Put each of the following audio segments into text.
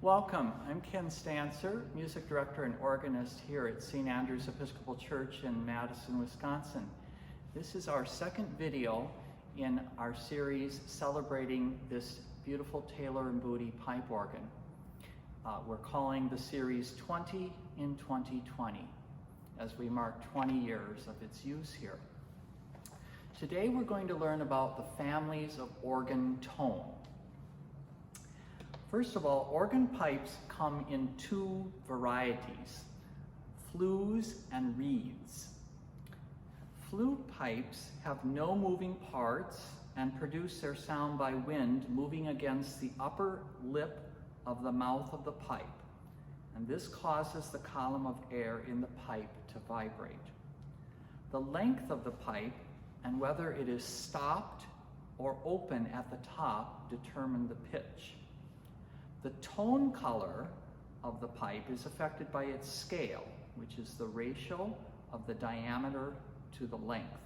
Welcome. I'm Ken Stancer, music director and organist here at St. Andrew's Episcopal Church in Madison, Wisconsin. This is our second video in our series celebrating this beautiful Taylor and Boody pipe organ. We're calling the series 20 in 2020 as we mark 20 years of its use here. Today we're going to learn about the families of organ tone. First of all, organ pipes come in two varieties, flues and reeds. Flute pipes have no moving parts and produce their sound by wind moving against the upper lip of the mouth of the pipe, and this causes the column of air in the pipe to vibrate. The length of the pipe and whether it is stopped or open at the top determine the pitch. The tone color of the pipe is affected by its scale, which is the ratio of the diameter to the length.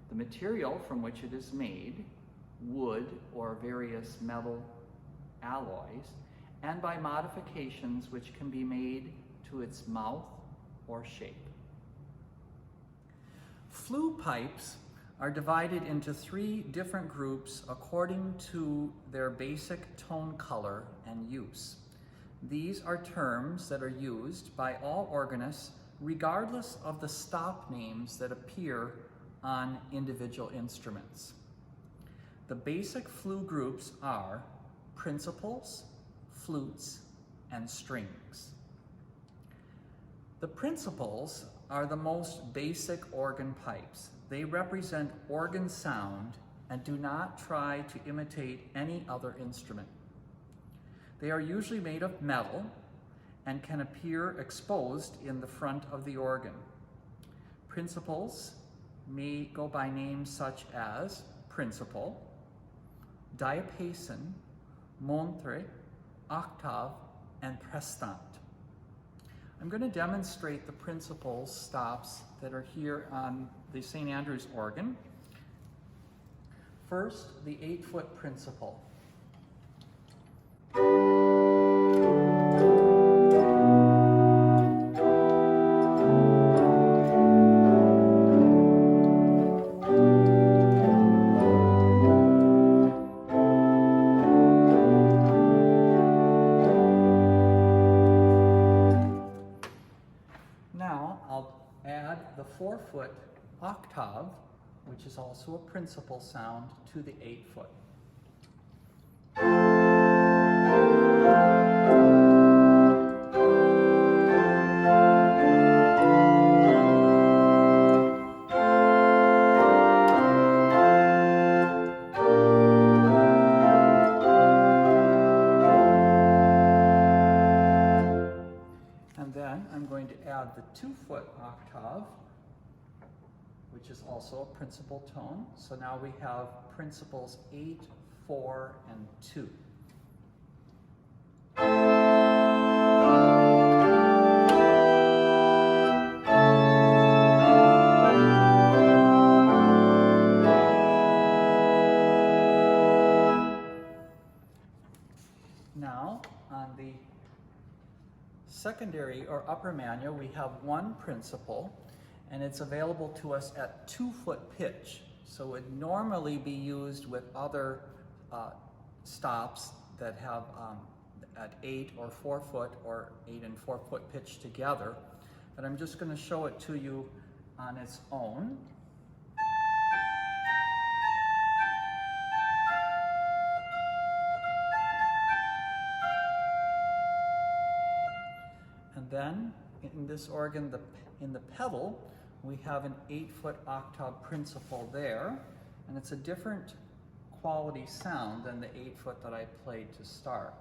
The material from which it is made, wood or various metal alloys, and by modifications which can be made to its mouth or shape. Flue pipes are divided into three different groups according to their basic tone color and use. These are terms that are used by all organists regardless of the stop names that appear on individual instruments. The basic flue groups are principals, flutes, and strings. The principals are the most basic organ pipes. They represent organ sound and do not try to imitate any other instrument. They are usually made of metal and can appear exposed in the front of the organ. Principals may go by names such as principal, diapason, montre, octave, and prestant. I'm going to demonstrate the principal stops that are here on the St. Andrew's organ. First, the 8-foot principal. Now I'll add the 4-foot octave, which is also a principal sound, to the 8-foot. And then I'm going to add the 2-foot octave, which is also a principal tone. So now we have principals 8, 4, and 2. Now, on the secondary or upper manual, we have one principal, and it's available to us at 2-foot pitch. So it would normally be used with other stops that have at 8 or 4 foot or 8 and 4 foot pitch together. But I'm just going to show it to you on its own. And then in this organ, in the pedal, we have an 8-foot octave principal there, and it's a different quality sound than the 8-foot that I played to start.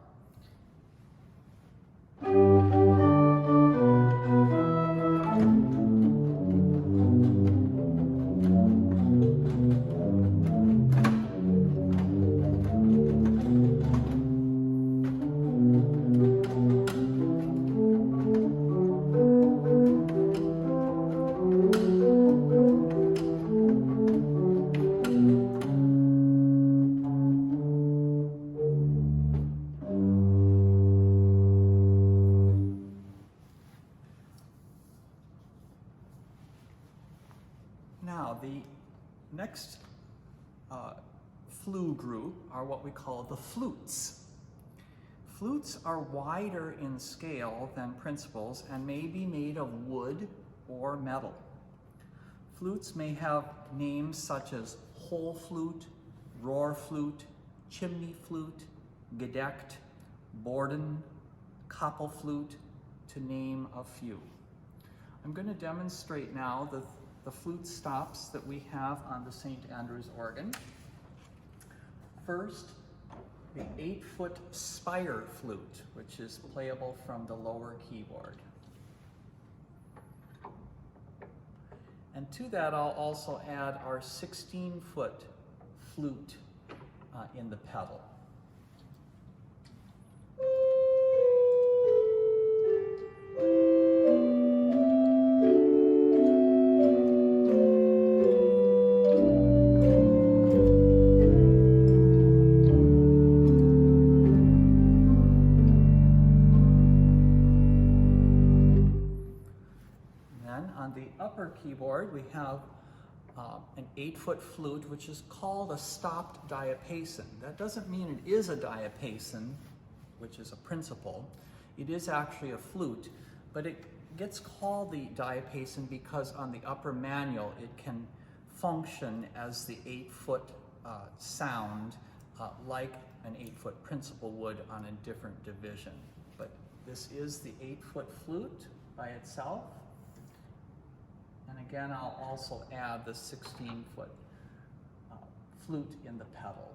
flue group are what we call the flutes. Flutes are wider in scale than principals and may be made of wood or metal. Flutes may have names such as hole flute, roar flute, chimney flute, gedeckt, borden, koppel flute, to name a few. I'm going to demonstrate now the flute stops that we have on the St. Andrew's organ. First, the 8-foot spire flute, which is playable from the lower keyboard. And to that, I'll also add our 16-foot flute in the pedal. On the upper keyboard, we have an 8-foot flute, which is called a stopped diapason. That doesn't mean it is a diapason, which is a principal. It is actually a flute, but it gets called the diapason because on the upper manual, it can function as the 8-foot sound, like an 8-foot principal would on a different division. But this is the 8-foot flute by itself. And again, I'll also add the 16-foot flute in the pedal.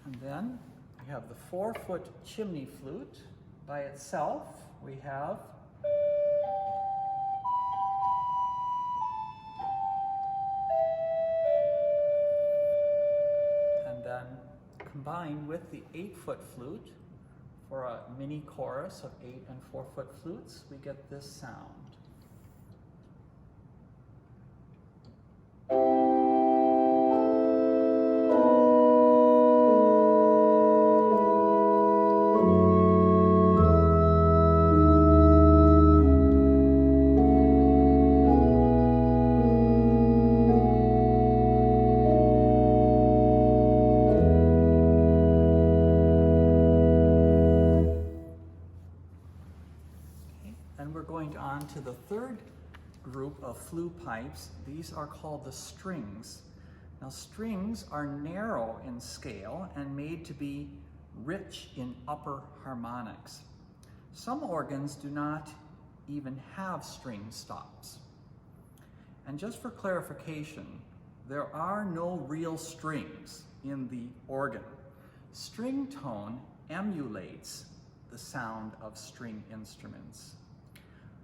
And then we have the 4-foot chimney flute. By itself, we have and then combined with the 8-foot flute for a mini chorus of 8- and 4-foot flutes, we get this sound. And we're going on to the third group of flue pipes. These are called the strings. Now, strings are narrow in scale and made to be rich in upper harmonics. Some organs do not even have string stops. And just for clarification, there are no real strings in the organ. String tone emulates the sound of string instruments.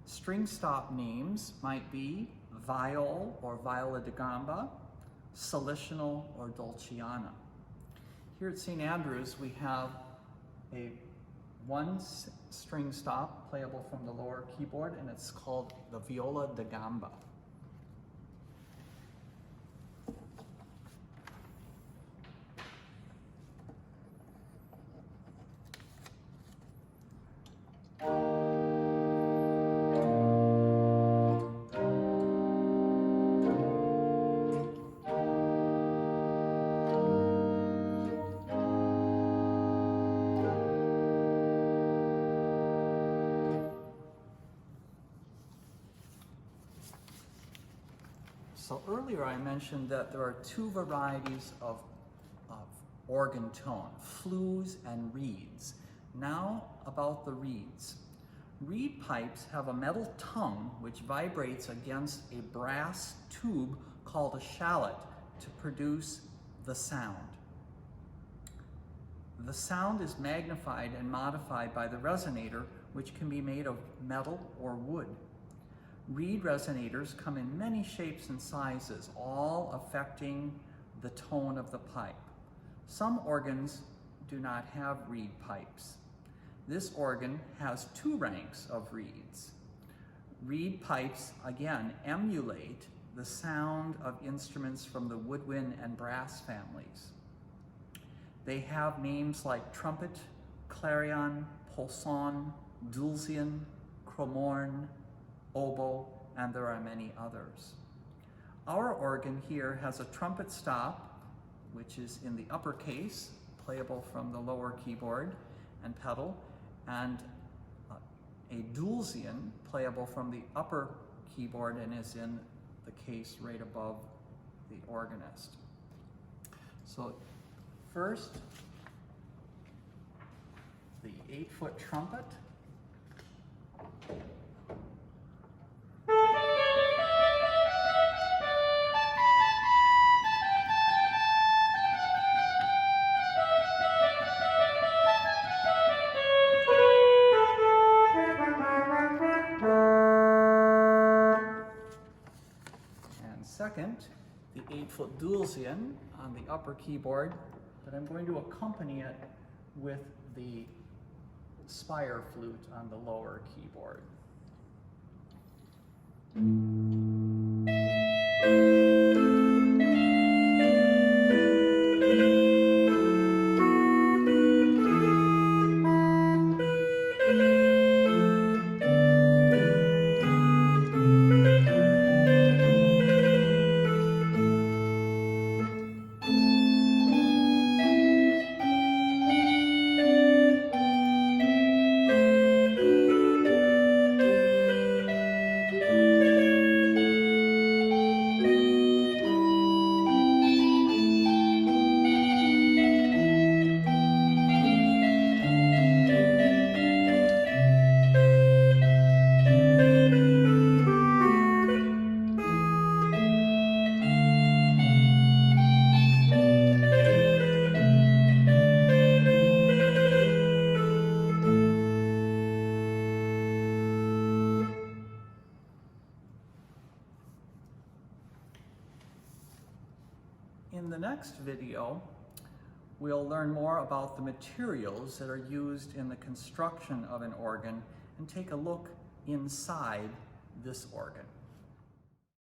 String stop names might be viol or viola da gamba, solitional or dolciana. Here at St. Andrew's, we have a 1 string stop playable from the lower keyboard, and it's called the viola da gamba. So earlier I mentioned that there are 2 varieties of organ tone, flues and reeds. Now about the reeds. Reed pipes have a metal tongue which vibrates against a brass tube called a shallot to produce the sound. The sound is magnified and modified by the resonator, which can be made of metal or wood. Reed resonators come in many shapes and sizes, all affecting the tone of the pipe. Some organs do not have reed pipes. This organ has 2 ranks of reeds. Reed pipes, again, emulate the sound of instruments from the woodwind and brass families. They have names like trumpet, clarion, pulson, dulcian, cromorne, oboe, and there are many others. Our organ here has a trumpet stop, which is in the upper case, playable from the lower keyboard and pedal, and a dulcian, playable from the upper keyboard and is in the case right above the organist. So first, the 8-foot trumpet. Second, the 8-foot dulcian on the upper keyboard, but I'm going to accompany it with the spire flute on the lower keyboard. In the next video, we'll learn more about the materials that are used in the construction of an organ and take a look inside this organ.